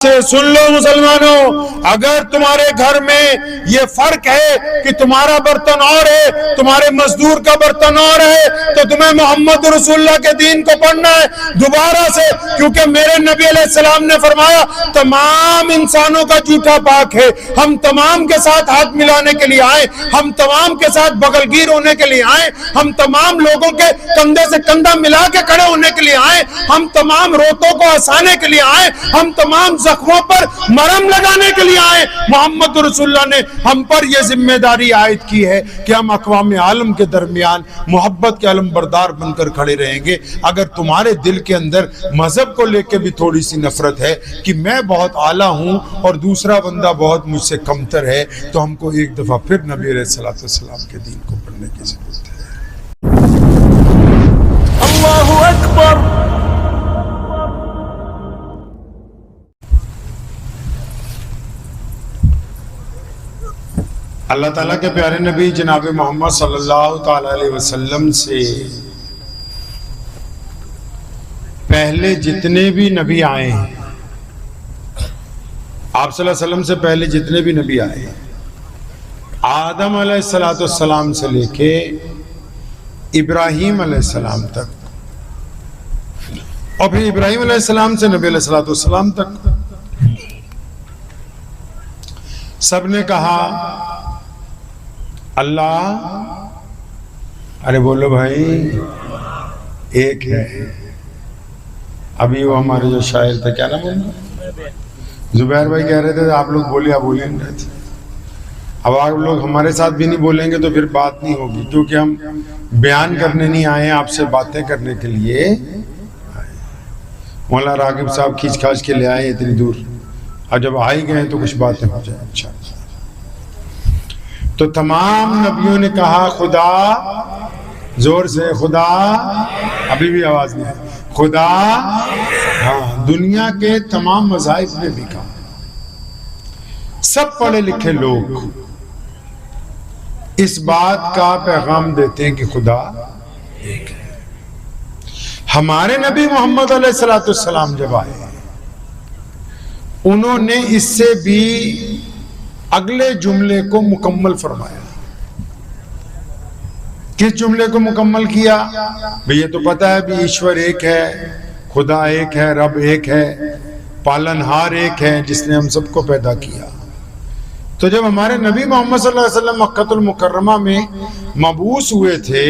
سے سن لو مسلمانوں، اگر تمہارے گھر میں یہ فرق ہے کہ تمہارا برتن اور ہے، تمہارے مزدور کا برتن اور ہے، تو تمہیں محمد رسول اللہ کے دین کو پڑھنا ہے دوبارہ سے، کیونکہ میرے نبی علیہ السلام نے فرمایا تمام انسانوں کا جھوٹا پاک ہے، ہم تمام کے ساتھ ہاتھ ملانے کے لیے آئے، ہم تمام کے ساتھ بغل گیر ہونے کے لیے آئے، ہم تمام لوگوں کے کندھے سے کندھا ملا کے کھڑے ہونے کے لیے آئے، ہم تمام روتوں کو ہنسانے کے لیے آئے، ہم تمام زخموں پر مرہم لگانے کے لیے آئے۔ محمد رسول اللہ نے ہم پر یہ ذمہ داری عائد کی ہے کہ ہم اقوام عالم کے درمیان محبت کے علم بردار بن کر کھڑے رہیں گے۔ اگر تمہارے دل کے اندر مذہب کو لے کے بھی تھوڑی سی نفرت ہے کہ میں بہت اعلیٰ ہوں اور دوسرا بندہ بہت مجھ سے کمتر ہے، تو ہم کو ایک دفعہ پھر نبی علیہ السلام کے دین کو پڑھنے کی ضرورت ہے۔ اللہ اکبر۔ اللہ تعالیٰ کے پیارے نبی جناب محمد صلی اللہ تعالیٰ علیہ وسلم سے پہلے جتنے بھی نبی آئے ہیں، آپ صلی اللہ علیہ وسلم سے پہلے جتنے بھی نبی آئے ہیں، آدم علیہ السلام سے لے کے ابراہیم علیہ السلام تک، اور پھر ابراہیم علیہ السلام سے نبی علیہ السلام تک، سب نے کہا اللہ، ارے بولو بھائی، ایک ہے۔ ابھی وہ ہمارے جو شاعر تھے، کیا نام ہے، زبیر بھائی کہہ رہے تھے آپ لوگ بولے، آپ بولے نہیں رہے تھے۔ اب آپ لوگ ہمارے ساتھ بھی نہیں بولیں گے تو پھر بات نہیں ہوگی، کیونکہ ہم بیان کرنے نہیں آئے ہیں، آپ سے باتیں کرنے کے لیے آئے۔ مولانا راغب صاحب کھینچ کھاچ کے لے آئے اتنی دور، اور جب آئی گئے تو کچھ باتیں ہو جائیں انشاءاللہ۔ تو تمام نبیوں نے کہا خدا، زور سے خدا، ابھی بھی آواز نہیں ہے، خدا۔ ہاں، دنیا کے تمام مذاہب نے بھی کہا، سب پڑھے لکھے لوگ اس بات کا پیغام دیتے ہیں کہ خدا ایک ہے۔ ہمارے نبی محمد علیہ السلام جب آئے، انہوں نے اس سے بھی اگلے جملے کو مکمل فرمایا۔ کس جملے کو مکمل کیا؟ بھئی یہ تو پتہ ہے بھی ایشور ایک ہے، خدا ایک ہے، رب ایک ہے، پالنہار ایک ہے جس نے ہم سب کو پیدا کیا۔ تو جب ہمارے نبی محمد صلی اللہ علیہ وسلم مکہ المکرمہ میں مبعوث ہوئے تھے،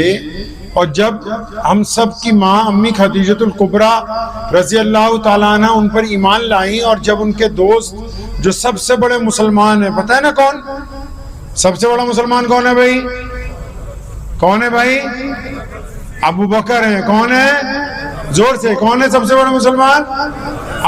اور جب ہم سب کی ماں امی خدیجۃ الکبریٰ رضی اللہ تعالیٰ عنہ ان پر ایمان لائیں، اور جب ان کے دوست جو سب سے بڑے مسلمان ہیں، پتہ ہے نا کون سب سے بڑا مسلمان کون ہے بھائی؟ کون ہے بھائی؟ ابو بکر ہیں۔ کون ہے؟ زور سے، کون ہے سب سے بڑا مسلمان؟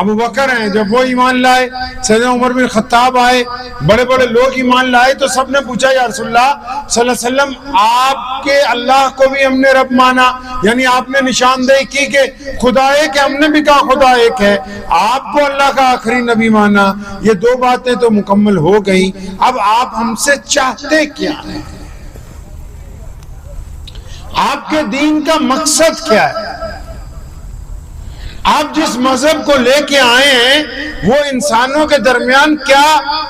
ابو بکر ہیں۔ جب وہ ایمان لائے، سیدنا عمر بن خطاب آئے، بڑے بڑے لوگ ایمان لائے، تو سب نے پوچھا یا رسول اللہ صلی اللہ علیہ وسلم، آپ کے اللہ کو بھی ہم نے رب مانا، یعنی آپ نے نشاندہی کی کہ خدا ایک ہے، ہم نے بھی کہا خدا ایک ہے، آپ کو اللہ کا آخری نبی مانا، یہ دو باتیں تو مکمل ہو گئیں، اب آپ ہم سے چاہتے کیا ہیں؟ آپ کے دین کا مقصد کیا ہے؟ آپ جس مذہب کو لے کے آئے ہیں وہ انسانوں کے درمیان کیا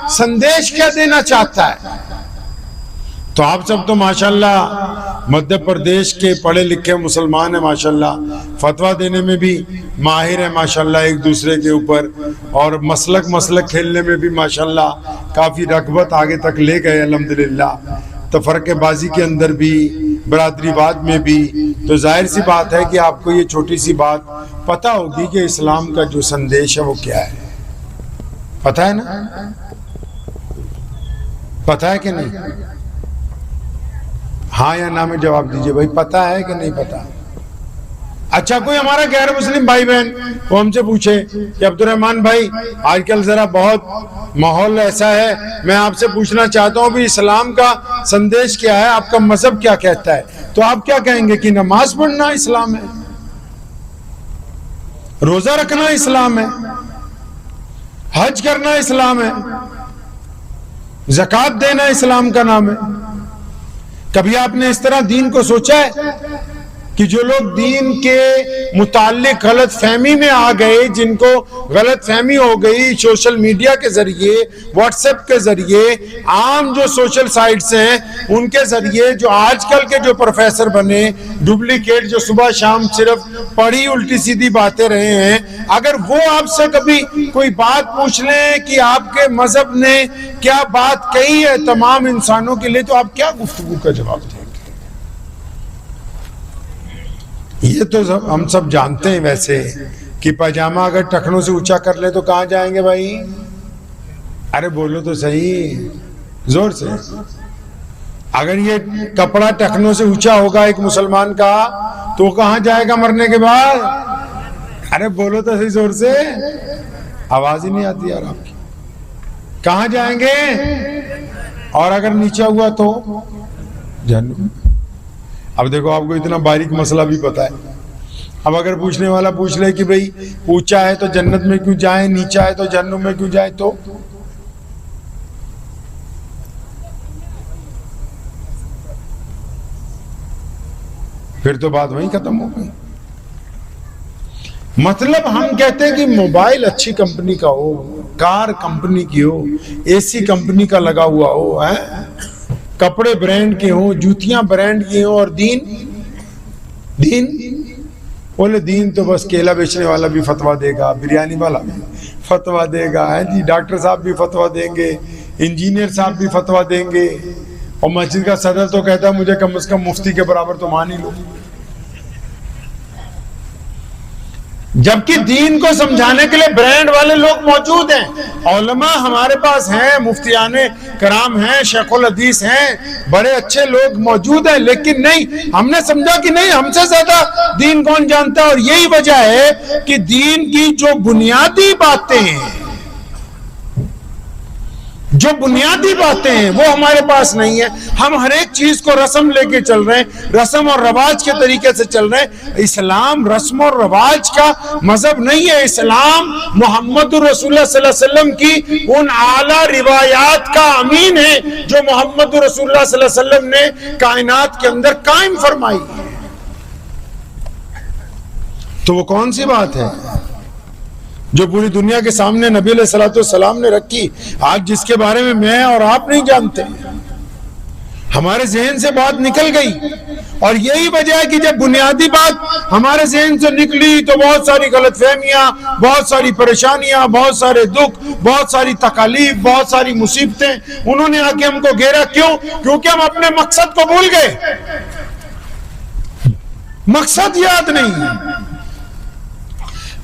سندیش کیا دینا چاہتا ہے؟ تو آپ سب تو ماشاءاللہ مدھیہ پردیش کے پڑھے لکھے مسلمان ہیں، ماشاءاللہ فتویٰ دینے میں بھی ماہر ہیں، ماشاءاللہ ایک دوسرے کے اوپر، اور مسلک کھیلنے میں بھی ماشاءاللہ کافی رغبت آگے تک لے گئے الحمدللہ، تفرقہ بازی کے اندر بھی، برادری واد میں بھی۔ تو ظاہر سی بات ہے کہ آپ کو یہ چھوٹی سی بات پتہ ہوگی کہ اسلام کا جو سندیش ہے وہ کیا ہے۔ پتہ ہے نا؟ پتہ ہے کہ نہیں؟ ہاں یا نہ میں جواب دیجئے بھائی، پتہ ہے کہ نہیں پتہ؟ اچھا، کوئی ہمارا غیر مسلم بھائی بہن وہ ہم سے پوچھے کہ عبد الرحمن بھائی، آج کل ذرا بہت ماحول ایسا ہے، میں آپ سے پوچھنا چاہتا ہوں بھی اسلام کا سندیش کیا ہے، آپ کا مذہب کیا کہتا ہے؟ تو آپ کیا کہیں گے کہ نماز پڑھنا اسلام ہے، روزہ رکھنا اسلام ہے، حج کرنا اسلام ہے، زکوٰۃ دینا اسلام کا نام ہے۔ کبھی آپ نے اس طرح دین کو سوچا ہے؟ کہ جو لوگ دین کے متعلق غلط فہمی میں آ گئے، جن کو غلط فہمی ہو گئی سوشل میڈیا کے ذریعے، واٹس ایپ کے ذریعے، عام جو سوشل سائٹس ہیں ان کے ذریعے، جو آج کل کے جو پروفیسر بنے ڈپلیکیٹ، جو صبح شام صرف پڑھی الٹی سیدھی باتیں رہے ہیں، اگر وہ آپ سے کبھی کوئی بات پوچھ لیں کہ آپ کے مذہب نے کیا بات کہی ہے تمام انسانوں کے لیے، تو آپ کیا گفتگو کا جواب دیں گے؟ یہ تو ہم سب جانتے ہیں ویسے کہ پاجامہ اگر ٹخنوں سے اونچا کر لے تو کہاں جائیں گے بھائی؟ ارے بولو تو صحیح زور سے. اگر یہ کپڑا ٹخنوں سے اونچا ہوگا ایک مسلمان کا تو کہاں جائے گا مرنے کے بعد؟ ارے بولو تو صحیح زور سے، آواز ہی نہیں آتی یار آپ کی. کہاں جائیں گے؟ اور اگر نیچا ہوا تو جہنم. اب دیکھو آپ کو اتنا باریک مسئلہ بھی پتا ہے. اب اگر پوچھنے والا پوچھ لے کہ بھئی اونچا ہے تو جنت میں کیوں جائیں، نیچا ہے تو جہنم میں کیوں جائیں، تو پھر تو بات وہیں ختم ہو گئی. مطلب ہم کہتے ہیں کہ موبائل اچھی کمپنی کا ہو، کار کمپنی کی ہو، اے سی کمپنی کا لگا ہوا ہو، کپڑے برانڈ کے ہوں، جوتیاں برانڈ کی ہوں، اور دین بولے دین تو بس کیلا بیچنے والا بھی فتویٰ دے گا، بریانی والا بھی فتویٰ دے گا، جی ڈاکٹر صاحب بھی فتویٰ دیں گے، انجینئر صاحب بھی فتویٰ دیں گے، اور مسجد کا صدر تو کہتا ہے مجھے کم از کم مفتی کے برابر تو مان ہی لو. جبکہ دین کو سمجھانے کے لیے برانڈ والے لوگ موجود ہیں، علماء ہمارے پاس ہیں، مفتیان کرام ہیں، شیخ الحدیث ہیں، بڑے اچھے لوگ موجود ہیں، لیکن نہیں، ہم نے سمجھا کہ نہیں، ہم سے زیادہ دین کون جانتا ہے. اور یہی وجہ ہے کہ دین کی جو بنیادی باتیں ہیں، جو بنیادی باتیں ہیں وہ ہمارے پاس نہیں ہے. ہم ہر ایک چیز کو رسم لے کے چل رہے ہیں، رسم اور رواج کے طریقے سے چل رہے ہیں. اسلام رسم اور رواج کا مذہب نہیں ہے. اسلام محمد رسول اللہ صلی اللہ علیہ وسلم کی ان اعلیٰ روایات کا امین ہے جو محمد رسول اللہ صلی اللہ علیہ وسلم نے کائنات کے اندر قائم فرمائی. تو وہ کون سی بات ہے جو پوری دنیا کے سامنے نبی علیہ الصلوۃ والسلام نے رکھی، آج جس کے بارے میں میں اور آپ نہیں جانتے؟ ہمارے ذہن سے بات نکل گئی. اور یہی وجہ ہے کہ جب بنیادی بات ہمارے ذہن سے نکلی تو بہت ساری غلط فہمیاں، بہت ساری پریشانیاں، بہت سارے دکھ، بہت ساری تکالیف، بہت ساری مصیبتیں انہوں نے آ کے ہم کو گھیرا. کیوں؟ کیونکہ ہم اپنے مقصد کو بھول گئے. مقصد یاد نہیں.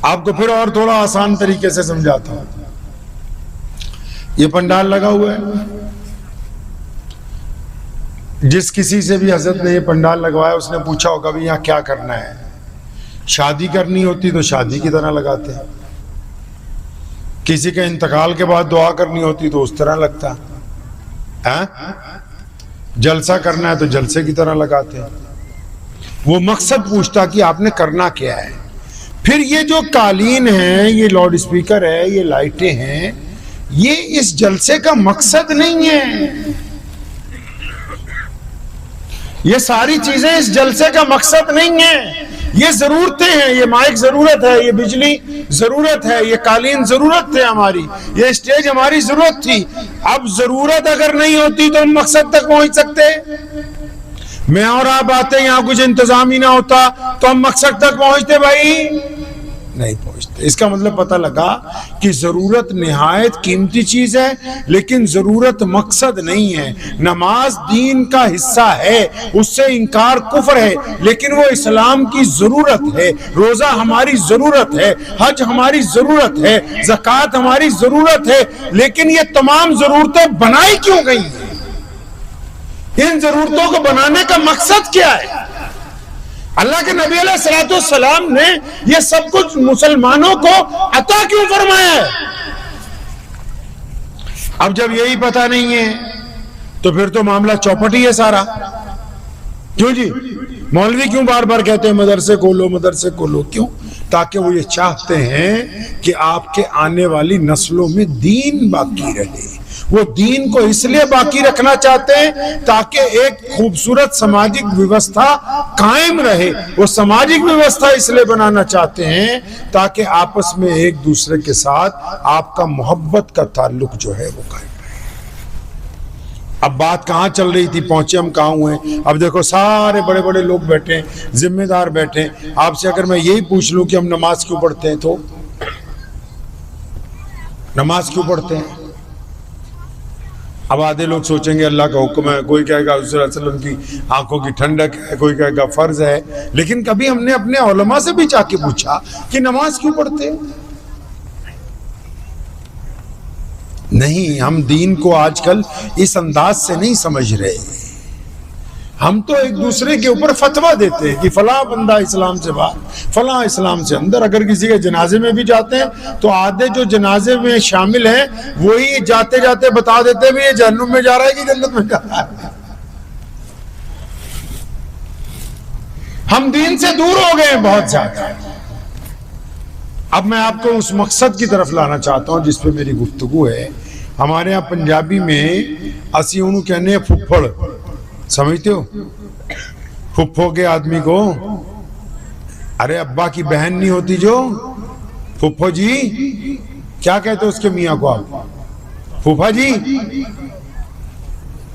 آپ کو پھر اور تھوڑا آسان طریقے سے سمجھاتا ہوں. یہ پنڈال لگا ہوا ہے، جس کسی سے بھی حضرت نے یہ پنڈال لگوایا اس نے پوچھا ہوگا بھی یہاں کیا کرنا ہے. شادی کرنی ہوتی تو شادی کی طرح لگاتے ہیں، کسی کے انتقال کے بعد دعا کرنی ہوتی تو اس طرح لگتا، جلسہ کرنا ہے تو جلسے کی طرح لگاتے ہیں. وہ مقصد پوچھتا کہ آپ نے کرنا کیا ہے. پھر یہ جو قالین ہیں، یہ لاؤڈ اسپیکر ہے، یہ لائٹیں ہیں، یہ اس جلسے کا مقصد نہیں ہے. یہ ساری چیزیں اس جلسے کا مقصد نہیں ہے. یہ ضرورتیں ہیں. یہ مائک ضرورت ہے، یہ بجلی ضرورت ہے، یہ قالین ضرورت تھے ہماری، یہ اسٹیج ہماری ضرورت تھی. اب ضرورت اگر نہیں ہوتی تو ہم مقصد تک پہنچ سکتے؟ میں اور آپ آتے یہاں کچھ انتظام ہی نہ ہوتا تو ہم مقصد تک پہنچتے بھائی؟ نہیں پہنچتے. اس کا مطلب پتہ لگا کہ ضرورت نہایت قیمتی چیز ہے، لیکن ضرورت مقصد نہیں ہے. نماز دین کا حصہ ہے، اس سے انکار کفر ہے، لیکن وہ اسلام کی ضرورت ہے. روزہ ہماری ضرورت ہے، حج ہماری ضرورت ہے، زکوٰۃ ہماری ضرورت ہے، لیکن یہ تمام ضرورتیں بنائی کیوں گئی ہیں؟ ان ضرورتوں کو بنانے کا مقصد کیا ہے؟ اللہ کے نبی علیہ الصلوۃ والسلام نے یہ سب کچھ مسلمانوں کو عطا کیوں فرمایا ہے؟ اب جب یہی پتہ نہیں ہے تو پھر تو معاملہ چوپٹ ہی ہے سارا. کیوں جی؟ مولوی کیوں بار بار کہتے ہیں مدرسے کھولو مدرسے کھولو؟ کیوں؟ تاکہ وہ یہ چاہتے ہیں کہ آپ کے آنے والی نسلوں میں دین باقی رہے. وہ دین کو اس لیے باقی رکھنا چاہتے ہیں تاکہ ایک خوبصورت سماجک ویوستھا قائم رہے. وہ سماجک ویوستھا اس لیے بنانا چاہتے ہیں تاکہ آپس میں ایک دوسرے کے ساتھ آپ کا محبت کا تعلق جو ہے وہ قائم رہے. اب بات کہاں چل رہی تھی, پہنچے ہم کہاں ہوئے. اب دیکھو سارے بڑے بڑے لوگ بیٹھے ہیں, ذمہ دار بیٹھے ہیں. آپ سے اگر میں یہی پوچھ لوں کہ ہم نماز کیوں پڑھتے ہیں, تو نماز کیوں پڑھتے ہیں؟ اب آدھے لوگ سوچیں گے اللہ کا حکم ہے, کوئی کہے گا حضور صلی اللہ علیہ وسلم کی آنکھوں کی ٹھنڈک ہے, کوئی کہے گا فرض ہے. لیکن کبھی ہم نے اپنے علماء سے بھی جا کے پوچھا کہ نماز کیوں پڑھتے ہیں؟ نہیں, ہم دین کو آج کل اس انداز سے نہیں سمجھ رہے. ہم تو ایک دوسرے کے اوپر فتویٰ دیتے ہیں کہ فلاں بندہ اسلام سے باہر, فلاں اسلام سے اندر. اگر کسی کے جنازے میں بھی جاتے ہیں تو آدھے جو جنازے میں شامل ہیں وہی جاتے جاتے بتا دیتے ہیں یہ جہنم میں جا رہا ہے کہ جنت میں جا رہا ہے. ہم دین سے دور ہو گئے ہیں بہت زیادہ. اب میں آپ کو اس مقصد کی طرف لانا چاہتا ہوں جس پہ میری گفتگو ہے. ہمارے ہاں پنجابی میں اسی انہوں کہنے ہیں پھپھڑ, سمجھتے ہو پھپھو کے آدمی کو؟ ارے ابا کی بہن نہیں ہوتی جو پھپھو جی, کیا کہتے ہو اس کے میاں کو آپ؟ پھوپھا جی.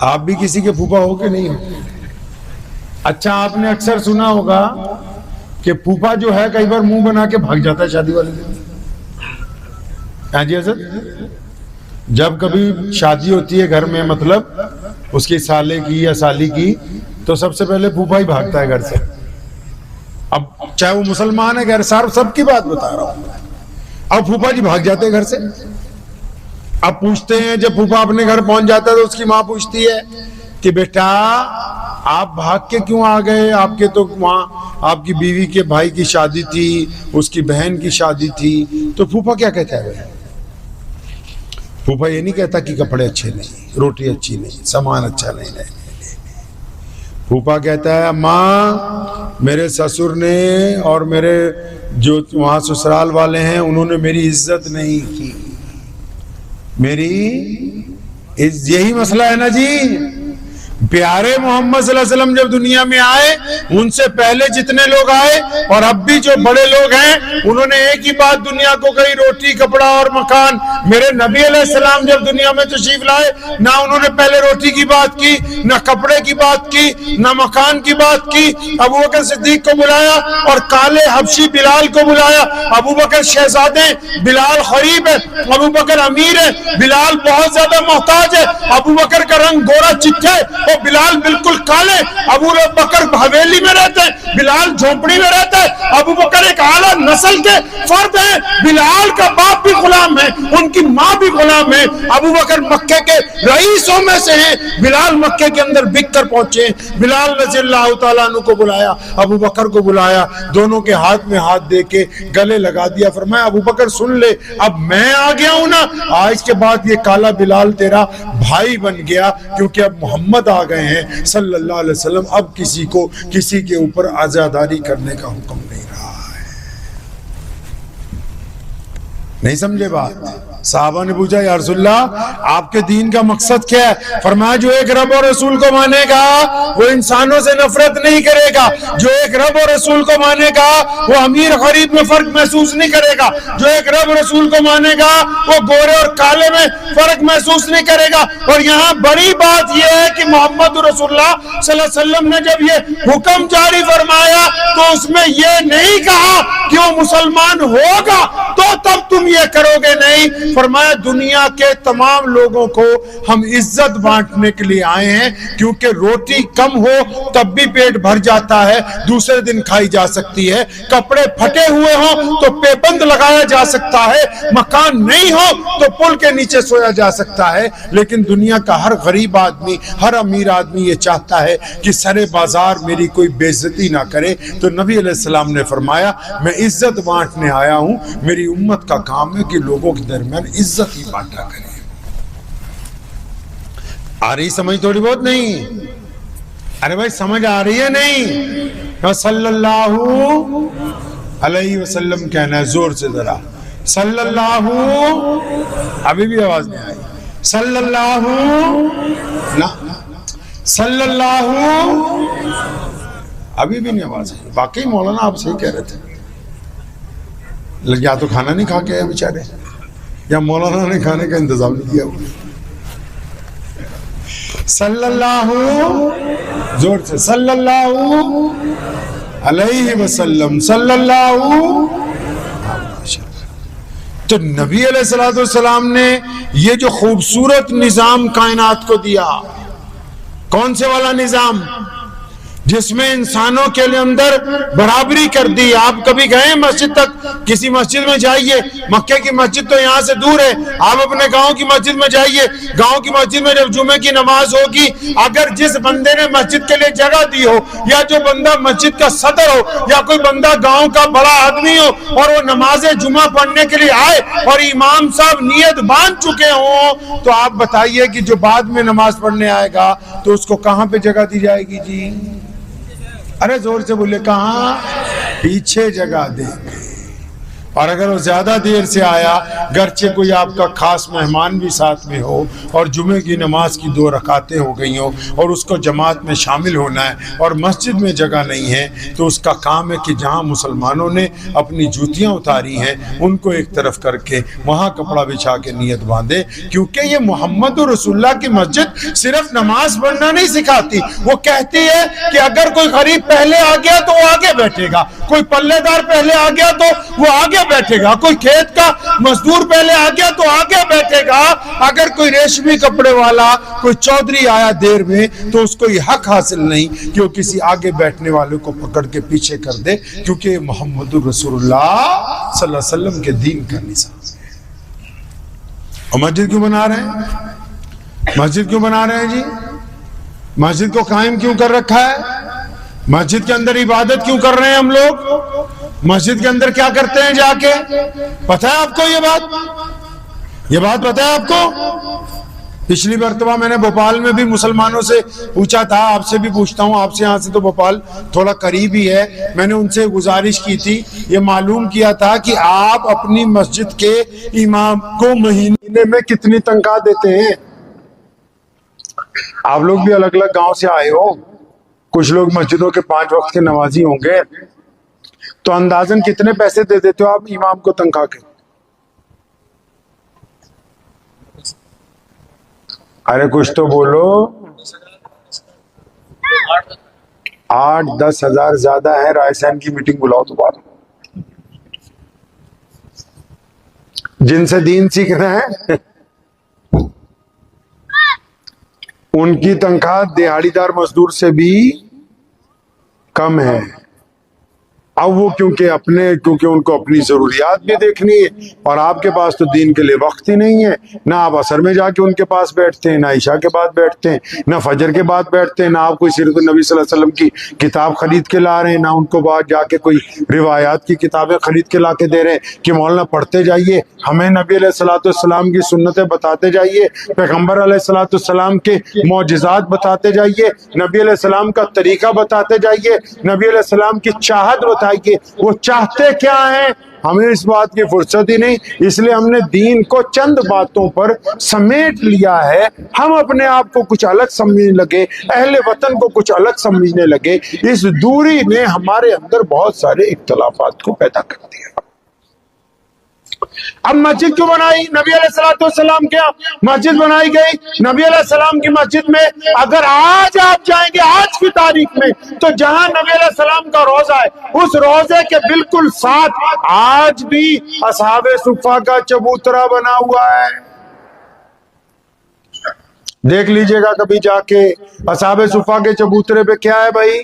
آپ بھی کسی کے پھوپھا ہو کہ نہیں ہو؟ اچھا, آپ نے اکثر سنا ہوگا کہ پھوپھا جو ہے کئی بار منہ بنا کے بھاگ جاتا ہے شادی والے دن. ہاں جی حضرت, جب کبھی شادی ہوتی ہے گھر میں, مطلب اس کی سالے کی یا سالی کی, تو سب سے پہلے پھوپھا ہی بھاگتا ہے گھر سے. اب چاہے وہ مسلمان ہے, غیر سب کی بات بتا رہا ہوں. اب پھوپھا جی بھاگ جاتے ہیں گھر سے. اب پوچھتے ہیں, جب پھوپھا اپنے گھر پہنچ جاتا ہے تو اس کی ماں پوچھتی ہے کہ بیٹا آپ بھاگ کے کیوں آ گئے؟ آپ کے تو وہاں آپ کی بیوی کے بھائی کی شادی تھی, اس کی بہن کی شادی تھی. تو پھوپھا کیا کہتا ہے؟ پھوپھا یہ نہیں کہتا کہ کپڑے اچھے نہیں, روٹی اچھی نہیں, سامان اچھا نہیں. پھوپھا کہتا ہے ماں میرے سسر نے اور میرے جو وہاں سسرال والے ہیں انہوں نے میری عزت نہیں کی. یہی مسئلہ ہے نا جی. پیارے محمد صلی اللہ علیہ وسلم جب دنیا میں آئے, ان سے پہلے جتنے لوگ آئے اور اب بھی جو بڑے لوگ ہیں انہوں نے ایک ہی بات دنیا کو کہی, روٹی کپڑا اور مکان. میرے نبی علیہ السلام جب دنیا میں تشریف لائے, نہ انہوں نے پہلے روٹی کی بات کی, نہ کپڑے کی بات کی, نہ مکان کی بات کی. ابوبکر صدیق کو بلایا اور کالے حبشی بلال کو بلایا. ابوبکر شہزادے, بلال غریب ہے. ابوبکر امیر ہے, بلال بہت زیادہ محتاج ہے. ابوبکر کا رنگ گورا چٹھے, بلال بالکل کالے. ابو بکر حویلی میں رہتے ہیں, بلال جھونپڑی میں رہتا ہے. ابو بکر ایک اعلیٰ نسل کے فرد ہیں, بلال کا باپ بھی غلام ہے, ان کی ماں بھی غلام ہے. ابو بکر مکے کے رئیسوں میں سے ہیں, بلال مکے کے اندر بک کر پہنچے. بلال رضی اللہ تعالیٰ عنہ کو بلایا, ابو بکر کو بلایا, دونوں کے ہاتھ میں ہاتھ دے کے گلے لگا دیا. فرمایا ابو بکر سن لے, اب میں آ گیا ہوں نا, آج کے بعد یہ کالا بلال تیرا بھائی بن گیا, کیونکہ اب محمد آ گئے ہیں صلی اللہ علیہ وسلم. اب کسی کو کسی کے اوپر عزاداری کرنے کا حکم نہیں رہا ہے. نہیں سمجھے بات؟ صحابہ نے پوچھا یا رسول اللہ آپ کے دین کا مقصد کیا ہے؟ فرمایا جو ایک رب اور رسول کو مانے گا وہ انسانوں سے نفرت نہیں کرے گا. جو ایک رب اور رسول کو مانے گا وہ امیر غریب میں فرق محسوس نہیں کرے گا. جو ایک رب رسول کو مانے گا وہ گورے اور کالے میں فرق محسوس نہیں کرے گا. اور یہاں بڑی بات یہ ہے کہ محمد رسول اللہ صلی اللہ علیہ وسلم نے جب یہ حکم جاری فرمایا تو اس میں یہ نہیں کہا کہ وہ مسلمان ہوگا تو تب تم یہ کرو گے, نہیں. فرمایا دنیا کے تمام لوگوں کو ہم عزت بانٹنے کے لیے آئے ہیں, کیونکہ روٹی کم ہو تب بھی پیٹ بھر جاتا ہے, دوسرے دن کھائی جا سکتی ہے. کپڑے پھٹے ہوئے ہوں تو پیبند لگایا جا سکتا ہے, مکان نہیں ہو تو پل کے نیچے سویا جا سکتا ہے. لیکن دنیا کا ہر غریب آدمی, ہر امیر آدمی یہ چاہتا ہے کہ سرے بازار میری کوئی بے عزتی نہ کرے. تو نبی علیہ السلام نے فرمایا میں عزت بانٹنے آیا ہوں, میری امت کا کام ہے کہ لوگوں کے درمیان عزت ہی بانٹا کرے. آ رہی سمجھ تھوڑی بہت نہیں؟ ارے بھائی سمجھ آ رہی ہے نہیں؟ صلی اللہ علیہ وسلم کہنا ہے زور سے ذرا. صلی اللہ، ابھی بھی آواز نہیں آئی. صلی اللہ نہ، صلی اللہ، ابھی بھی نہیں آواز آئی. واقعی مولانا آپ صحیح کہہ رہے تھے. یا تو کھانا نہیں کھا کے آئے بیچارے، یا مولانا نے کھانے کا انتظام نہیں کیا. صلی اللہ، زور سے صلی اللہ علیہ وسلم، صلی اللہ. تو نبی علیہ الصلوۃ والسلام نے یہ جو خوبصورت نظام کائنات کو دیا، کون سے والا نظام؟ جس میں انسانوں کے لیے اندر برابری کر دی. آپ کبھی گئے مسجد تک؟ کسی مسجد میں جائیے، مکے کی مسجد تو یہاں سے دور ہے، آپ اپنے گاؤں کی مسجد میں جائیے. گاؤں کی مسجد میں جب جمعے کی نماز ہوگی، اگر جس بندے نے مسجد کے لیے جگہ دی ہو، یا جو بندہ مسجد کا صدر ہو، یا کوئی بندہ گاؤں کا بڑا آدمی ہو، اور وہ نماز جمعہ پڑھنے کے لیے آئے اور امام صاحب نیت باندھ چکے ہوں، تو آپ بتائیے کہ جو بعد میں نماز پڑھنے آئے گا تو اس کو کہاں پہ جگہ دی جائے گی جی؟ ارے زور سے بولے، کہاں؟ پیچھے جگہ دیں گے. اور اگر وہ زیادہ دیر سے آیا، گرچہ کوئی آپ کا خاص مہمان بھی ساتھ میں ہو، اور جمعے کی نماز کی 2 رکعتیں ہو گئی ہوں، اور اس کو جماعت میں شامل ہونا ہے، اور مسجد میں جگہ نہیں ہے، تو اس کا کام ہے کہ جہاں مسلمانوں نے اپنی جوتیاں اتاری ہیں ان کو ایک طرف کر کے وہاں کپڑا بچھا کے نیت باندھے. کیونکہ یہ محمد رسول اللہ کی مسجد صرف نماز پڑھنا نہیں سکھاتی، وہ کہتی ہے کہ اگر کوئی غریب پہلے آ گیا تو وہ آگے بیٹھے گا، کوئی پلے دار پہلے آ گیا تو وہ آگے بیٹھے گا، کوئی کھیت کا مزدور پہلے آ گیا تو آگے بیٹھے گا. اگر کوئی ریشمی کپڑے والا، کوئی چودھری آیا دیر میں، تو اس کو یہ حق حاصل نہیں کہ وہ کسی آگے بیٹھنے والے کو پکڑ کے پیچھے کر دے، کیونکہ محمد رسول اللہ صلی اللہ علیہ وسلم کے دین کا نظام ہے. اور مسجد کیوں بنا رہے ہیں؟ مسجد کیوں بنا رہے ہیں جی؟ مسجد کو قائم کیوں کر رکھا ہے؟ مسجد کے اندر عبادت کیوں کر رہے ہیں ہم لوگ؟ مسجد کے اندر کیا کرتے ہیں جا کے؟ پتہ ہے آپ کو یہ بات پتہ ہے آپ کو؟ پچھلی مرتبہ میں نے بھوپال میں بھی مسلمانوں سے پوچھا تھا، آپ سے بھی پوچھتا ہوں، آپ سے یہاں سے تو بھوپال تھوڑا قریب ہی ہے. میں نے ان سے گزارش کی تھی، یہ معلوم کیا تھا کہ آپ اپنی مسجد کے امام کو مہینے میں کتنی تنخواہ دیتے ہیں؟ آپ لوگ بھی الگ الگ گاؤں سے آئے ہو، کچھ لوگ مسجدوں کے 5 وقت کے نمازی ہوں گے، تو اندازاً کتنے پیسے دے دیتے ہو آپ امام کو تنخواہ کے؟ ارے کچھ تو بولو. 8-10 ہزار زیادہ ہے. رائے سین کی میٹنگ بلاؤ دوبارہ. جن سے دین سیکھنا ہے ان کی تنخواہ دیہڑی دار مزدور سے بھی کم ہے. اب وہ کیونکہ ان کو اپنی ضروریات بھی دیکھنی ہے، اور آپ کے پاس تو دین کے لیے وقت ہی نہیں ہے. نہ آپ عصر میں جا کے ان کے پاس بیٹھتے ہیں، نہ عشاء کے بعد بیٹھتے ہیں، نہ فجر کے بعد بیٹھتے ہیں، نہ آپ کوئی سیرت النبی صلی اللہ علیہ وسلم کی کتاب خرید کے لا رہے ہیں، نہ ان کو بعد جا کے کوئی روایات کی کتابیں خرید کے لا کے دے رہے ہیں کہ مولانا پڑھتے جائیے، ہمیں نبی علیہ الصلوۃ والسلام کی سنتیں بتاتے جائیے، پیغمبر علیہ الصلوۃ والسلام کے معجزات بتاتے جائیے، نبی علیہ السلام کا طریقہ بتاتے جائیے، نبی علیہ السلام کی چاہت بتائیے. وہ چاہتے کیا ہیں؟ ہمیں اس بات کی فرصت ہی نہیں، اس لیے ہم نے دین کو چند باتوں پر سمیٹ لیا ہے. ہم اپنے آپ کو کچھ الگ سمجھنے لگے، اہل وطن کو کچھ الگ سمجھنے لگے. اس دوری نے ہمارے اندر بہت سارے اختلافات کو پیدا کر دیا. اب مسجد کیوں بنائی؟ نبی علیہ الصلوۃ والسلام کیا مسجد بنائی گئی؟ نبی علیہ السلام کی مسجد میں اگر آج آپ جائیں گے، آج کی تاریخ میں، تو جہاں نبی علیہ السلام کا روضہ ہے، اس روضے کے بالکل ساتھ آج بھی اصحاب صفہ کا چبوترا بنا ہوا ہے. دیکھ لیجئے گا کبھی جا کے اصحاب صفہ کے چبوترے پہ کیا ہے بھائی.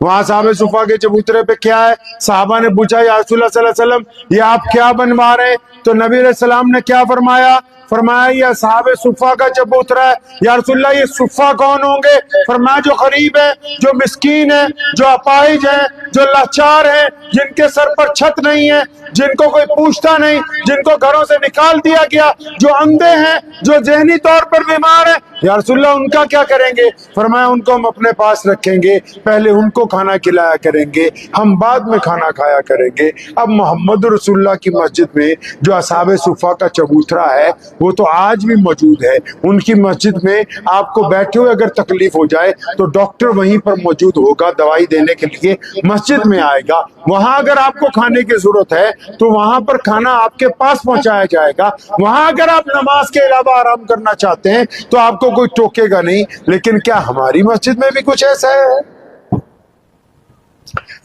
وہاں صحاب صفہ کے چبوترے پہ کیا ہے؟ صحابہ نے پوچھا یا رسول اللہ صلی اللہ علیہ وسلم یہ آپ کیا بنوا رہے ہیں؟ تو نبی علیہ السلام نے کیا فرمایا؟ یہ اصحاب صفہ کا چبوترا ہے. یا رسول اللہ یہ صفہ کون ہوں گے؟ فرمایا جو غریب ہیں، جو مسکین ہیں، جو اپاہج ہیں، جو لاچار ہیں، جن کے سر پر چھت نہیں ہے، جن کو کوئی پوچھتا نہیں، جن کو گھروں سے نکال دیا گیا، جو اندھے ہیں، جو ذہنی طور پر بیمار ہیں. یا رسول اللہ ان کا کیا کریں گے؟ فرمایا ان کو ہم اپنے پاس رکھیں گے، پہلے ان کو کھانا کھلایا کریں گے، ہم بعد میں کھانا کھایا کریں گے۔ اب محمد رسول اللہ کی مسجد میں جو اصحاب صفہ کا چبوترا ہے وہ تو آج بھی موجود ہے۔ ان کی مسجد میں آپ کو بیٹھے ہوئے اگر تکلیف ہو جائے تو ڈاکٹر وہیں پر موجود ہوگا، دوائی دینے کے لیے مسجد میں آئے گا۔ وہاں اگر آپ کو کھانے کی ضرورت ہے تو وہاں پر کھانا آپ کے پاس پہنچایا جائے گا۔ وہاں اگر آپ نماز کے علاوہ آرام کرنا چاہتے ہیں تو آپ کو کوئی ٹوکے گا نہیں۔ لیکن کیا ہماری مسجد میں بھی کچھ ایسا ہے؟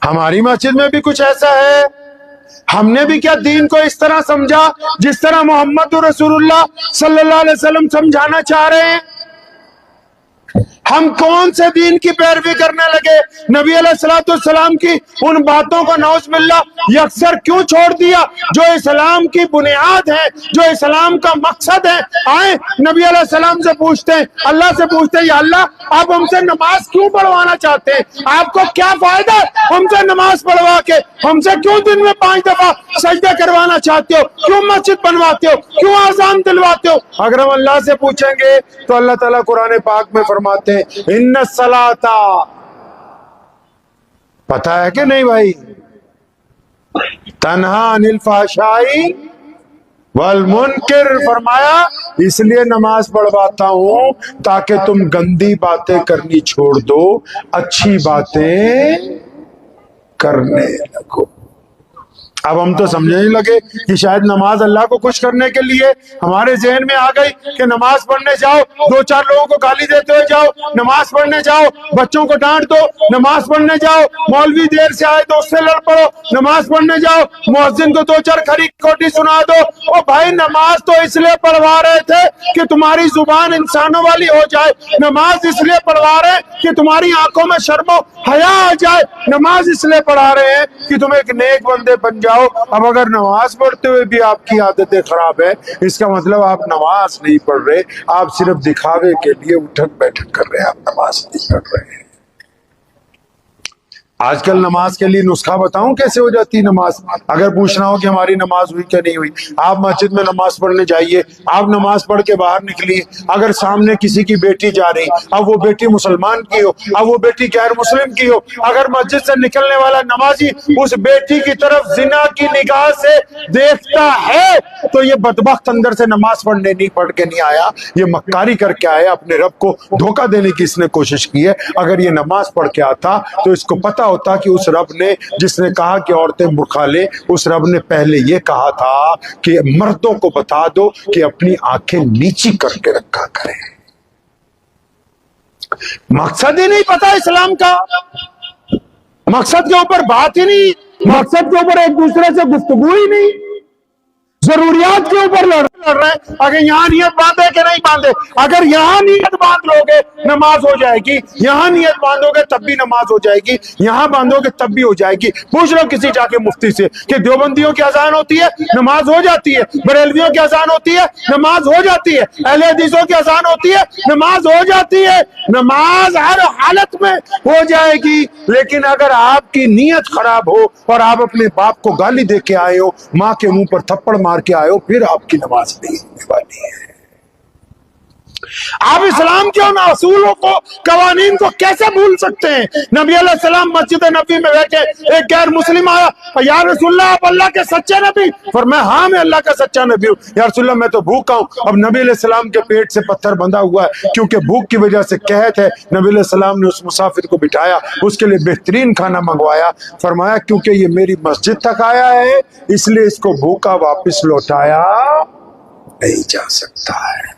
ہماری مسجد میں بھی کچھ ایسا ہے؟ ہم نے بھی کیا دین کو اس طرح سمجھا جس طرح محمد رسول اللہ صلی اللہ علیہ وسلم سمجھانا چاہ رہے ہیں؟ ہم کون سے دین کی پیروی کرنے لگے؟ نبی علیہ الصلوۃ والسلام کی ان باتوں کو نعوذ باللہ یکسر کیوں چھوڑ دیا جو اسلام کی بنیاد ہے، جو اسلام کا مقصد ہے؟ آئیں نبی علیہ السلام سے پوچھتے ہیں، اللہ سے پوچھتے ہیں، یا اللہ آپ ہم سے نماز کیوں پڑھوانا چاہتے ہیں؟ آپ کو کیا فائدہ ہے ہم سے نماز پڑھوا کے؟ ہم سے کیوں دن میں 5 دفعہ سجدہ کروانا چاہتے ہو؟ کیوں مسجد بنواتے ہو؟ کیوں اذان دلواتے ہو؟ اگر ہم اللہ سے پوچھیں گے تو اللہ تعالیٰ قرآن پاک میں فرماتے ہیں ان الصلاۃ، پتہ ہے کہ نہیں بھائی، تنہا عن الفحشاء والمنکر، فرمایا اس لیے نماز پڑھواتا ہوں تاکہ تم گندی باتیں کرنی چھوڑ دو، اچھی باتیں کرنے لگو۔ اب ہم تو سمجھنے لگے کہ شاید نماز اللہ کو خوش کرنے کے لیے، ہمارے ذہن میں آ گئی کہ نماز پڑھنے جاؤ 2-4 لوگوں کو گالی دیتے ہوئے جاؤ، نماز پڑھنے جاؤ بچوں کو ڈانٹ دو، نماز پڑھنے جاؤ مولوی دیر سے آئے تو اس سے لڑ پڑو، نماز پڑھنے جاؤ مؤذن کو 2-4 کھری کھوٹی سنا دو۔ او بھائی نماز تو اس لیے پڑھوا رہے تھے کہ تمہاری زبان انسانوں والی ہو جائے، نماز اس لیے پڑھوا رہے ہیں کہ تمہاری آنکھوں میں شرم و حیا آ جائے، نماز اس لیے پڑھا رہے ہیں کہ تم ایک نیک بندے بن جاؤ۔ اب اگر نماز پڑھتے ہوئے بھی آپ کی عادتیں خراب ہے، اس کا مطلب آپ نماز نہیں پڑھ رہے، آپ صرف دکھاوے کے لیے اٹھک بیٹھک کر رہے ہیں، آپ نماز نہیں پڑھ رہے ہیں۔ آج کل نماز کے لیے نسخہ بتاؤں کیسے ہو جاتی نماز؟ اگر پوچھنا ہو کہ ہماری نماز ہوئی کہ نہیں ہوئی، آپ مسجد میں نماز پڑھنے جائیے، آپ نماز پڑھ کے باہر نکلیے، اگر سامنے کسی کی بیٹی جا رہی، اب وہ بیٹی مسلمان کی ہو، اب وہ بیٹی غیر مسلم کی ہو، اگر مسجد سے نکلنے والا نمازی اس بیٹی کی طرف زنا کی نگاہ سے دیکھتا ہے تو یہ بدبخت اندر سے نماز پڑھنے نہیں پڑھ کے نہیں آیا، یہ مکاری کر کے آیا، اپنے رب کو دھوکہ دینے کی اس نے کوشش کی ہے۔ اگر یہ نماز پڑھ کے آتا تو اس کو پتہ ہوتا کہ اس رب نے جس نے کہا کہ عورتیں برقع لیں، اس رب نے پہلے یہ کہا تھا کہ مردوں کو بتا دو کہ اپنی آنکھیں نیچی کر کے رکھا کریں۔ مقصد ہی نہیں پتا اسلام کا، مقصد کے اوپر بات ہی نہیں، مقصد کے اوپر ایک دوسرے سے گفتگو ہی نہیں، ضروریات کے اوپر لڑ رہے ہیں۔ اگر یہاں نیت باندھے کہ نہیں باندھے، اگر یہاں نیت باندھ لو گے نماز ہو جائے گی، یہاں نیت باندھو گے تب بھی نماز ہو جائے گی، یہاں باندھو گے تب بھی ہو جائے گی۔ پوچھ لو کسی جا کے مفتی سے کہ دیوبندیوں کی اذان ہوتی ہے نماز ہو جاتی ہے، بریلویوں کی اذان ہوتی ہے نماز ہو جاتی ہے، اہل حدیثوں کی اذان ہوتی ہے نماز ہو جاتی ہے، نماز ہر حالت میں ہو جائے گی۔ لیکن اگر آپ کی نیت خراب ہو اور آپ اپنے باپ کو گالی دے کے آئے ہو، ماں کے منہ پر تھپڑ مار کے آئے ہو، پھر آپ کی نماز نہیں ہونے والی ہے۔ آپ اسلام کے ان اصولوں کو، قوانین کو کیسے بھول سکتے ہیں؟ نبی علیہ السلام مسجد نبی میں بیٹھے، ایک غیر مسلم آیا، یا رسول اللہ آپ اللہ کے سچے نبی؟ فرمایا ہاں میں اللہ کا سچا نبی ہوں۔ یا رسول اللہ میں تو بھوکا ہوں۔ اب نبی علیہ السلام کے پیٹ سے پتھر بندھا ہوا ہے کیونکہ بھوک کی وجہ سے قحط ہے۔ نبی علیہ السلام نے اس مسافر کو بٹھایا، اس کے لیے بہترین کھانا منگوایا، فرمایا کیونکہ یہ میری مسجد تک آیا ہے اس لیے اس کو بھوکا واپس لوٹایا نہیں جا سکتا ہے۔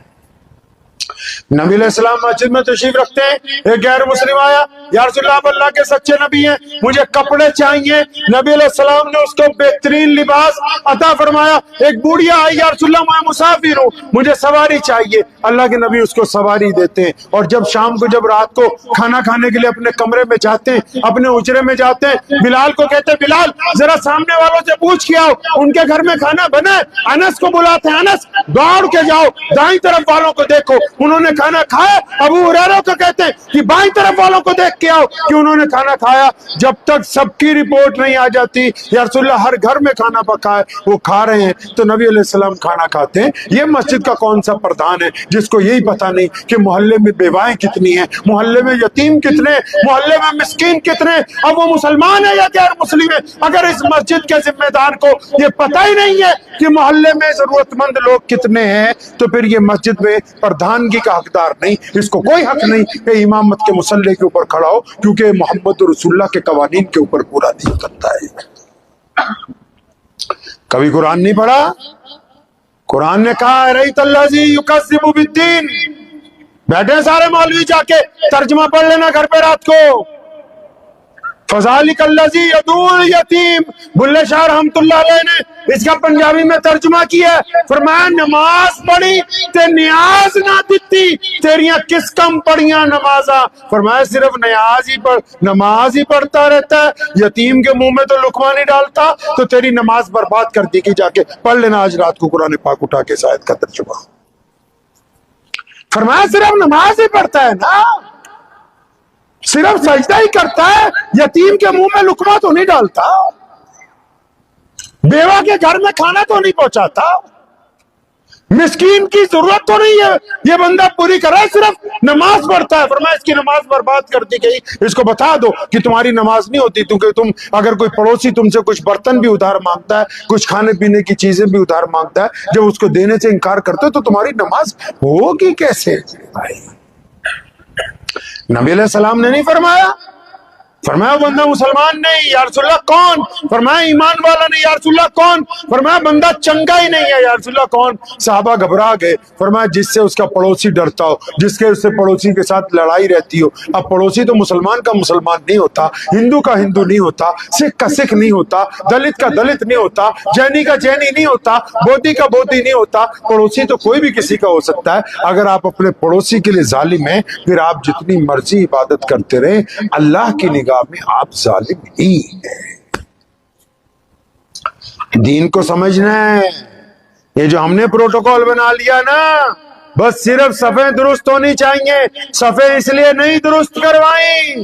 نبی علیہ السلام مسجد میں تشریف رکھتے ہیں، ایک غیر مسلم آیا، یا رسول اللہ آپ اللہ کے سچے نبی ہیں، مجھے کپڑے چاہیے۔ نبی علیہ السلام نے اس کو بہترین لباس عطا فرمایا۔ ایک بوڑھیا آئی، یا رسول اللہ میں مسافر ہوں، مجھے سواری چاہیے۔ اللہ کے نبی اس کو سواری دیتے ہیں، اور جب شام کو جب رات کو کھانا کھانے کے لیے اپنے کمرے میں جاتے ہیں، اپنے اجرے میں جاتے ہیں، بلال کو کہتے ہیں بلال ذرا سامنے والوں سے پوچھ کے آؤ ان کے گھر میں کھانا بنا ہے۔ انس کو بلاتے ہیں، انس دوڑ کے جاؤ دائیں طرف والوں کو دیکھو انہوں نے کھانا کھایا؟ ابو ہریرہ کو کہتے ہیں کہ بائیں طرف والوں کو دیکھ کے آؤ کہ انہوں نے کھانا کھایا. جب تک سب کی رپورٹ نہیں آ جاتی یا رسول اللہ ہر گھر میں کھانا پکا ہے وہ کھا رہے ہیں تو نبی علیہ السلام کھانا کھاتے ہیں. یہ مسجد کا کون سا پردھان ہے جس کو یہی پتا نہیں کہ محلے میں بیوائیں کتنی ہیں, محلے میں یتیم کتنے, محلے میں مسکین کتنے, اب وہ مسلمان ہے یا غیر مسلم ہے؟ اگر اس مسجد کے ذمہ دار کو یہ پتہ ہی نہیں ہے کہ محلے میں ضرورت مند لوگ کتنے ہیں تو پھر یہ مسجد میں پردھانگی کا حقدار نہیں, اس کو کوئی حق نہیں کہ امامت کے مصلی کے اوپر کھڑا ہو, کیونکہ محمد رسول اللہ کے قوانین کے اوپر پورا دین کرتا ہے. کبھی قرآن نہیں پڑھا؟ قرآن نے کہا رأیت الذی یکذب بالدین. بیٹھے سارے مولوی جا کے ترجمہ پڑھ لینا گھر پہ رات کو. فذالک الذی یدعو الیتیم. بلے شاہ رحمت اللہ علیہ نے اس کا پنجابی میں ترجمہ کیا ہے, فرمایا نماز پڑھی تے نیاز نہ دیتی, تیریاں کس کم پڑھیاں نمازاں. فرمایا صرف نماز ہی پڑھتا رہتا ہے, یتیم کے منہ میں تو لقمہ نہیں ڈالتا, تو تیری نماز برباد کر دی گئی. جا کے پڑھ لینا آج رات کو قرآن پاک اٹھا کے اس آیت کا ترجمہ. فرمایا صرف نماز ہی پڑھتا ہے نا, صرف سجدہ ہی کرتا ہے, یتیم کے منہ میں لقمہ تو نہیں ڈالتا, بیوہ کے گھر میں کھانا تو نہیں پہنچاتا, مسکین کی ضرورت تو نہیں ہے یہ بندہ پوری کر رہا ہے, صرف نماز پڑھتا ہے. فرمایا اس کی نماز برباد کر دی گئی. اس کو بتا دو کہ تمہاری نماز نہیں ہوتی, کیونکہ تم اگر کوئی پڑوسی تم سے کچھ برتن بھی ادھار مانگتا ہے, کچھ کھانے پینے کی چیزیں بھی ادھار مانگتا ہے, جب اس کو دینے سے انکار کرتے ہو تو تمہاری نماز ہوگی کیسے بھائی؟ نبی علیہ السلام نے نہیں فرمایا. فرمایا بندہ مسلمان نہیں. یا رسول اللہ کون؟ فرمایا ایمان والا نہیں. یا رسول اللہ کون؟ فرمایا بندہ چنگا ہی نہیں ہے. یا رسول اللہ کون؟ صحابہ گھبرا گئے. فرمایا جس سے اس کا پڑوسی ڈرتا ہو, جس کے اس سے پڑوسی کے ساتھ لڑائی رہتی ہو. اب پڑوسی تو مسلمان کا مسلمان نہیں ہوتا, ہندو کا ہندو نہیں ہوتا, سکھ کا سکھ نہیں ہوتا, دلت کا دلت نہیں ہوتا, جینی کا جینی نہیں ہوتا, بودھی کا بودھی نہیں ہوتا. پڑوسی تو کوئی بھی کسی کا ہو سکتا ہے. اگر آپ اپنے پڑوسی کے لیے ظالم ہیں, پھر آپ جتنی مرضی عبادت کرتے رہیں, اللہ کی نگاہ میں آپ ظالم ہی ہیں. دین کو سمجھنا ہے. یہ جو ہم نے پروٹوکول بنا لیا نا, بس صرف صفیں درست ہونی چاہیے. صفیں اس لیے نہیں درست کروائیں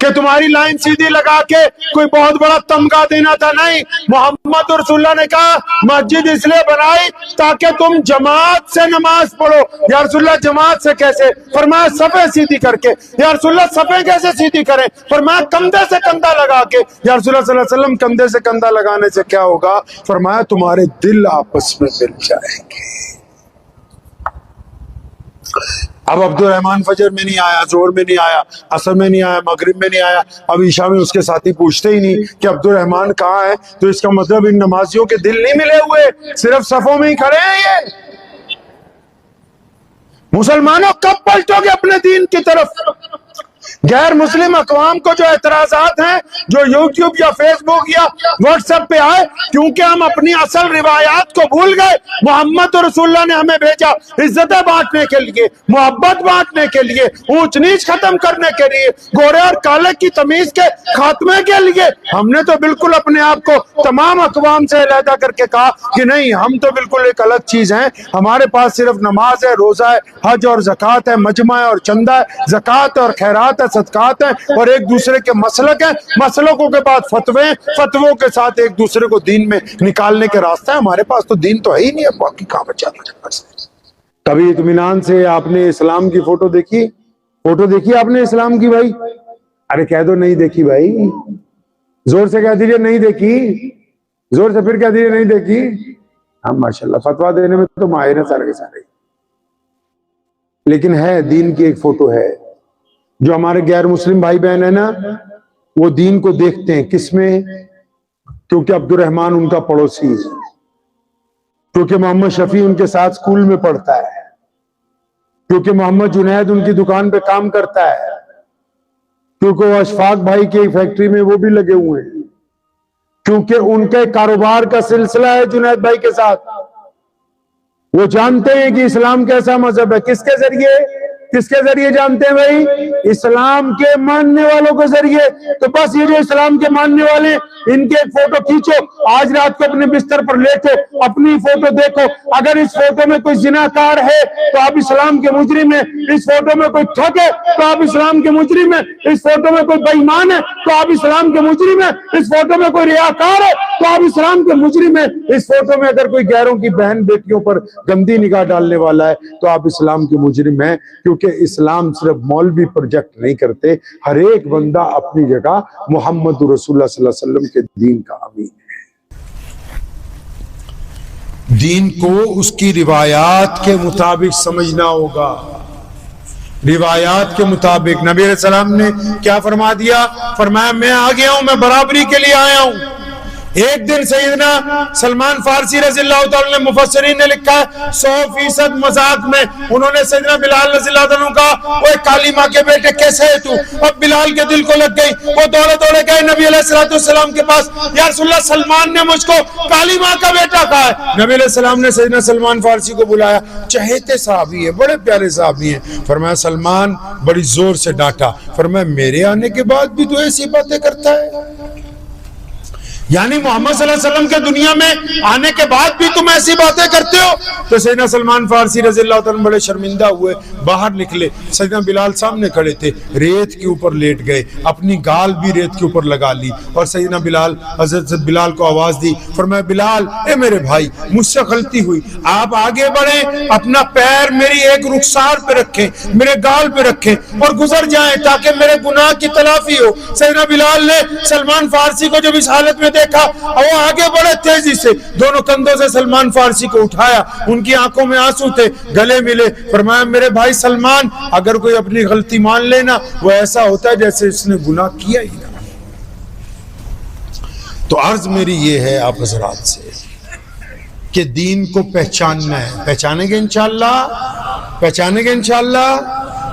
کہ تمہاری لائن سیدھی لگا کے کوئی بہت بڑا تمغہ دینا تھا, نہیں. محمد رسول اللہ نے کہا مسجد اس لیے بنائی تاکہ تم جماعت سے نماز پڑھو. یا رسول اللہ جماعت سے کیسے؟ فرمایا صفیں سیدھی کر کے. یا رسول اللہ صفیں کیسے سیدھی کریں؟ فرمایا کندھے سے کندھا لگا کے. یا رسول اللہ صلی اللہ علیہ وسلم کندھے سے کندھا لگانے سے کیا ہوگا؟ فرمایا تمہارے دل آپس میں مل جائیں گے. اب عبد الرحمن فجر میں نہیں آیا, زہر میں نہیں آیا, عصر میں نہیں آیا, مغرب میں نہیں آیا, اب عشاء میں اس کے ساتھی پوچھتے ہی نہیں کہ عبد الرحمن کہاں ہے, تو اس کا مطلب ان نمازیوں کے دل نہیں ملے ہوئے, صرف صفوں میں ہی کھڑے ہیں. یہ مسلمانوں کب پلٹو گے اپنے دین کی طرف؟ غیر مسلم اقوام کو جو اعتراضات ہیں جو یوٹیوب یا فیس بک یا واٹس ایپ پہ آئے, کیونکہ ہم اپنی اصل روایات کو بھول گئے. محمد رسول اللہ نے ہمیں بھیجا عزتیں بانٹنے کے لیے, محبت بانٹنے کے لیے, اونچ نیچ ختم کرنے کے لیے, گورے اور کالے کی تمیز کے خاتمے کے لیے. ہم نے تو بالکل اپنے آپ کو تمام اقوام سے علیحدہ کر کے کہا کہ نہیں, ہم تو بالکل ایک الگ چیز ہیں. ہمارے پاس صرف نماز ہے, روزہ ہے, حج اور زکوٰۃ ہے, مجمع ہے اور چندہ ہے, زکوٰۃ اور خیرات ہے, صدقات ہیں, اور ایک دوسرے کے مسلک ہیں, مسلکوں کے بعد فتوے, فتووں کے ساتھ ایک دوسرے کو دین میں نکالنے کے راستے ہیں. ہمارے پاس تو دین تو ہے ہی نہیں ہے, باقی کہاں بچا ہمارے پاس. کبھی اطمینان سے آپ نے اسلام کی فوٹو دیکھی آپ نے اسلام کی بھائی؟ ارے کہہ دو نہیں دیکھی بھائی, زور سے کہہ دیجیے نہیں دیکھی, زور سے پھر کہہ دیجیے نہیں دیکھی. ہم ماشاءاللہ فتویٰ دینے میں تو ماہر ہیں سارے کے سارے, لیکن ہے دین کی ایک فوٹو ہے. جو ہمارے غیر مسلم بھائی بہن ہیں نا, وہ دین کو دیکھتے ہیں کس میں؟ کیونکہ عبد الرحمن ان کا پڑوسی ہے, کیونکہ محمد شفیع ان کے ساتھ اسکول میں پڑھتا ہے, کیونکہ محمد جنید ان کی دکان پہ کام کرتا ہے, کیونکہ وہ اشفاق بھائی کی فیکٹری میں وہ بھی لگے ہوئے ہیں, کیونکہ ان کے کاروبار کا سلسلہ ہے جنید بھائی کے ساتھ. وہ جانتے ہیں کہ اسلام کیسا مذہب ہے. کس کے ذریعے؟ کس کے ذریعے جانتے ہیں بھائی؟ اسلام کے ماننے والوں کے ذریعے. تو بس یہ جو اسلام کے ماننے والے ان کے ایک فوٹو کھینچو, آج رات کو اپنے بستر پر لیٹو, اپنی فوٹو دیکھو, اگر اس فوٹو میں کوئی زناکار ہے تو آپ اسلام کے مجرم ہیں, اس فوٹو میں کوئی ٹھگے تو آپ اسلام کے مجرم ہیں, اس فوٹو میں کوئی بے ایمان ہے تو آپ اسلام کے مجرم ہیں, اس فوٹو میں کوئی ریاکار ہے تو آپ اسلام کے مجرم ہیں, اس فوٹو میں اگر کوئی غیروں کی بہن بیٹیوں پر گندی نگاہ ڈالنے والا ہے تو آپ اسلام کے مجرم ہیں. کیونکہ اسلام صرف مولوی پروجیکٹ نہیں کرتے, ہر ایک بندہ اپنی جگہ محمد رسول اللہ صلی اللہ علیہ وسلم کے دین کا امین ہے. دین کو اس کی روایات کے مطابق سمجھنا ہوگا. روایات کے مطابق نبی علیہ السلام نے کیا فرما دیا؟ فرمایا میں آ گیا ہوں, میں برابری کے لیے آیا ہوں. ایک دن سیدنا سلمان فارسی رضی اللہ تعالیٰ نے, مفسرین نے لکھا ہے 100% مذاق میں انہوں نے سیدنا بلال رضی اللہ تعالیٰ کہا اوے کالی ماں کے بیٹے کیسے ہے تو؟ اب بلال کے دل کو لگ گئی, وہ دوڑے دوڑے گئے نبی علیہ السلام کے پاس, یا رسول اللہ سلمان نے مجھ کو کالی ماں کا بیٹا کہا ہے. نبی علیہ السلام نے سیدنا سلمان فارسی کو بلایا, چہیتے صحابی ہیں, بڑے پیارے صحابی ہیں. فرمایا سلمان بڑی زور سے ڈانٹا, فرمایا میرے آنے کے بعد بھی تو ایسی باتیں کرتا ہے؟ یعنی محمد صلی اللہ علیہ وسلم کے دنیا میں آنے کے بعد بھی تم ایسی باتیں کرتے ہو. تو سیدنا سلمان فارسی رضی اللہ تعالیٰ بڑے شرمندہ ہوئے, باہر نکلے. سیدنا بلال سامنے کھڑے تھے, ریت کے اوپر لیٹ گئے, اپنی گال بھی ریت کے اوپر لگا لی, اور سیدنا بلال حضرت بلال کو آواز دی. فرمایا بلال اے میرے بھائی, مجھ سے غلطی ہوئی, آپ آگے بڑھیں, اپنا پیر میری ایک رخسار پہ رکھیں, میرے گال پہ رکھیں اور گزر جائیں تاکہ میرے گناہ کی تلافی ہو. سیدنا بلال نے سلمان فارسی کو جب اس حالت میں دیکھا, وہ آگے بڑھے تیزی سے, دونوں کندھوں سے سلمان فارسی کو اٹھایا, ان کی آنکھوں میں آنسو تھے, گلے ملے. فرمایا میرے بھائی سلمان, اگر کوئی اپنی غلطی مان لینا وہ ایسا ہوتا ہے جیسے اس نے گناہ کیا ہی نہ. تو عرض میری یہ ہے آپ حضرات سے کہ دین کو پہچاننا ہے. پہچانیں گے انشاءاللہ, پہچانیں گے انشاءاللہ.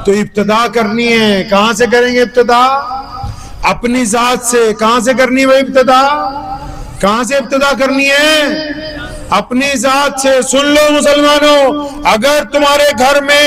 تو ابتدا کرنی ہے, کہاں سے کریں گے ابتدا؟ اپنی ذات سے. کہاں سے کرنی ہے ابتدا؟ کہاں سے ابتدا کرنی ہے؟ اپنی ذات سے. سن لو مسلمانوں, اگر تمہارے گھر میں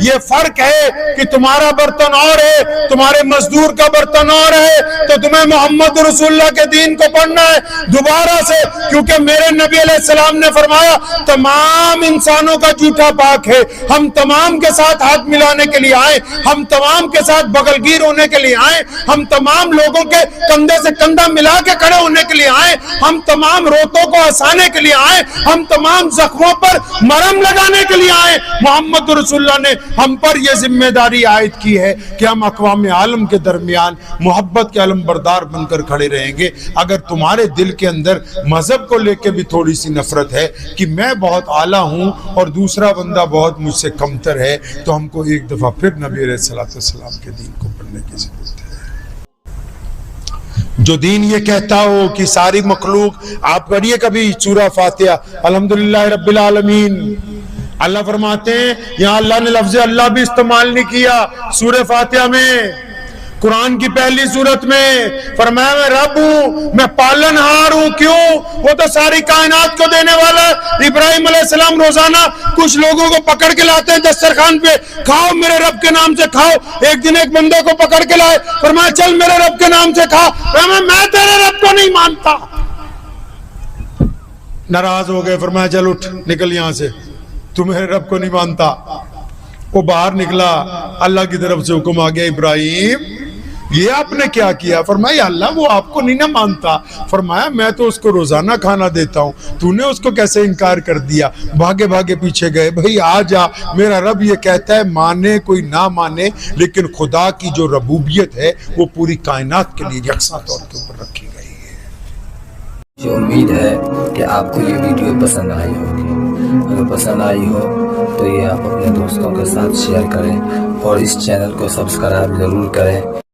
یہ فرق ہے کہ تمہارا برتن اور ہے, تمہارے مزدور کا برتن اور ہے, تو تمہیں محمد رسول اللہ کے دین کو پڑھنا ہے دوبارہ سے. کیونکہ میرے نبی علیہ السلام نے فرمایا تمام انسانوں کا جھوٹا پاک ہے, ہم تمام کے ساتھ ہاتھ ملانے کے لیے آئے, ہم تمام کے ساتھ بغل گیر ہونے کے لیے آئے, ہم تمام لوگوں کے کندھے سے کندھا ملا کے کھڑے ہونے کے لیے آئے, ہم تمام روتوں کو ہنسانے کے لیے آئے, ہم تمام زخموں پر مرہم لگانے کے لیے آئے. محمد رسول اللہ نے ہم پر یہ ذمہ داری عائد کی ہے کہ ہم اقوام عالم کے درمیان محبت کے علم بردار بن کر کھڑے رہیں گے. اگر تمہارے دل کے اندر مذہب کو لے کے بھی تھوڑی سی نفرت ہے کہ میں بہت اعلیٰ ہوں اور دوسرا بندہ بہت مجھ سے کمتر ہے, تو ہم کو ایک دفعہ پھر نبی علیہ السلام کے دین کو پڑھنے کی ضرورت ہے. جو دین یہ کہتا ہو کہ ساری مخلوق, آپ پڑھیے کبھی سورہ فاتحہ, الحمدللہ رب العالمین. اللہ فرماتے ہیں یہاں اللہ نے لفظ اللہ بھی استعمال نہیں کیا سورہ فاتحہ میں. قرآن کی پہلی سورت میں فرمایا میں رب ہوں, میں پالن ہار ہوں. کیوں؟ وہ تو ساری کائنات کو دینے والا. ابراہیم علیہ السلام روزانہ کچھ لوگوں کو پکڑ کے لاتے ہیں دسترخوان پہ, کھاؤ میرے رب کے نام سے کھاؤ. ایک دن ایک بندے کو پکڑ کے لائے, فرمایا چل میرے رب کے نام سے کھا. میں تیرے رب کو نہیں مانتا. ناراض ہو گئے, فرمایا چل اٹھ نکل یہاں سے, تو میرے رب کو نہیں مانتا. وہ باہر نکلا, اللہ کی طرف سے حکم آ گیا ابراہیم یہ آپ نے کیا کیا؟ فرمایا اللہ وہ آپ کو نہیں نہ مانتا. فرمایا میں تو اس کو روزانہ کھانا دیتا ہوں, تو نے اس کو کیسے انکار کر دیا؟ بھاگے بھاگے پیچھے گئے, بھئی آ جا, میرا رب یہ کہتا ہے مانے کوئی نہ مانے, لیکن خدا کی جو ربوبیت ہے وہ پوری کائنات کے لیے یکساں طور کے اوپر رکھی گئی ہے. مجھے امید ہے کہ آپ کو یہ ویڈیو پسند آئی ہوگی. اگر پسند آئی ہو تو یہ آپ اپنے دوستوں کے ساتھ شیئر کریں اور اس چینل کو سبسکرائب ضرور کریں.